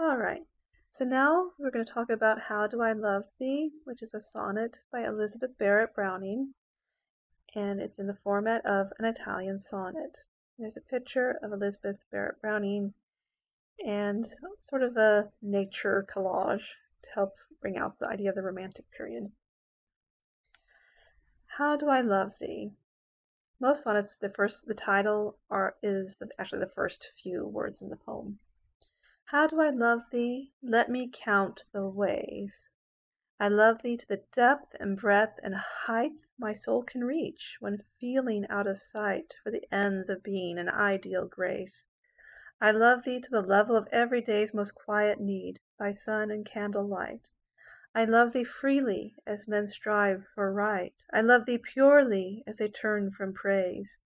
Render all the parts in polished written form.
All right, so now we're going to talk about How Do I Love Thee, which is a sonnet by Elizabeth Barrett Browning, and it's in the format of an Italian sonnet. There's a picture of Elizabeth Barrett Browning and sort of a nature collage to help bring out the idea of the Romantic period. How do I love thee? Most sonnets, the title is actually the first few words in the poem. How do I love thee? Let me count the ways. I love thee to the depth and breadth and height my soul can reach, when feeling out of sight for the ends of being an ideal grace. I love thee to the level of every day's most quiet need, by sun and candle light. I love thee freely, as men strive for right. I love thee purely, as they turn from praise.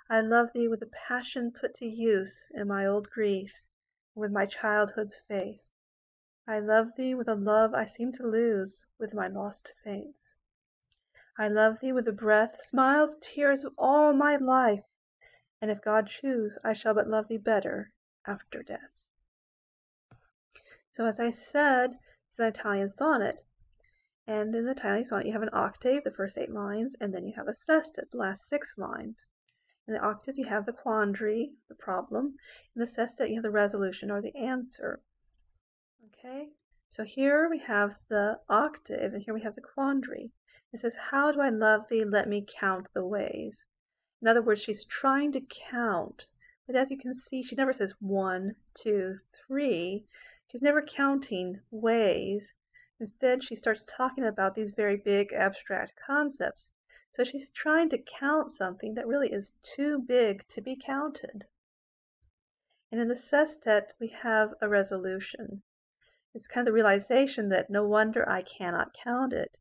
I love thee with a passion put to use in my old griefs, and with my childhood's faith. I love thee with a love I seem to lose with my lost saints. I love thee with the breath, smiles, tears of all my life, and if God choose, I shall but love thee better after death. So as I said, it's an Italian sonnet, and in the Italian sonnet you have an octave, the first 8 lines, and then you have a sestet, the last 6 lines. In the octave you have the quandary, the problem. In the sestet you have the resolution or the answer. Okay, so here we have the octave and here we have the quandary. It says, how do I love thee? Let me count the ways. In other words, she's trying to count, but as you can see, she never says 1, 2, 3. She's never counting ways. Instead, she starts talking about these very big abstract concepts. So she's trying to count something that really is too big to be counted. And in the sestet, we have a resolution. It's kind of the realization that no wonder I cannot count it.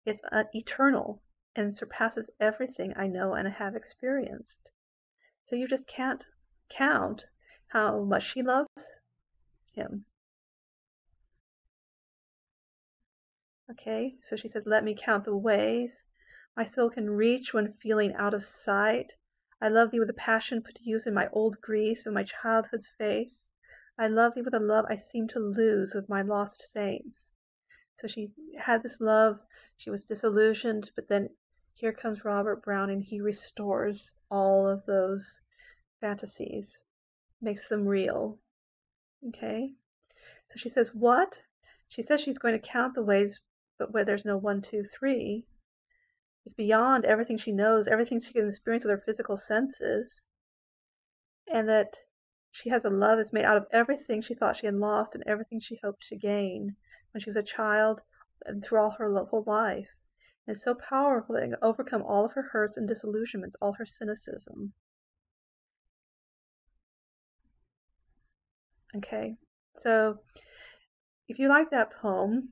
It's eternal and surpasses everything I know and have experienced. So you just can't count how much she loves him. Okay, so she says, let me count the ways my soul can reach when feeling out of sight. I love thee with a passion put to use in my old griefs and my childhood's faith. I love thee with a love I seem to lose with my lost saints. So she had this love, she was disillusioned, but then here comes Robert Browning. He restores all of those fantasies, makes them real. Okay? So she says, what? She says she's going to count the ways, but where there's no 1, 2, 3. It's beyond everything she knows, everything she can experience with her physical senses. And that she has a love that's made out of everything she thought she had lost and everything she hoped to gain when she was a child and through all her whole life. And it's so powerful that it can overcome all of her hurts and disillusionments, all her cynicism. Okay, so if you like that poem,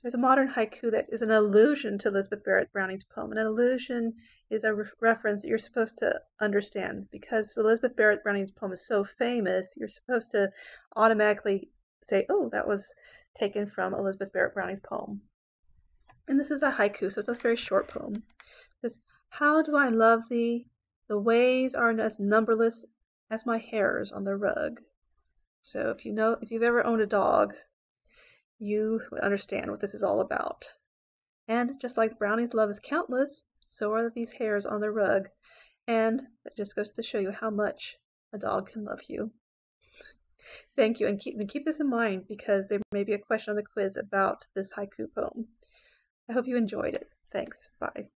there's a modern haiku that is an allusion to Elizabeth Barrett Browning's poem. An allusion is a reference that you're supposed to understand. Because Elizabeth Barrett Browning's poem is so famous, you're supposed to automatically say, oh, that was taken from Elizabeth Barrett Browning's poem. And this is a haiku, so it's a very short poem. It says, how do I love thee? The ways are as numberless as my hairs on the rug. So if you've ever owned a dog, you understand what this is all about. And just like Browning's love is countless, so are these hairs on the rug. And that just goes to show you how much a dog can love you. Thank you, and keep this in mind because there may be a question on the quiz about this haiku poem. I hope you enjoyed it. Thanks. Bye.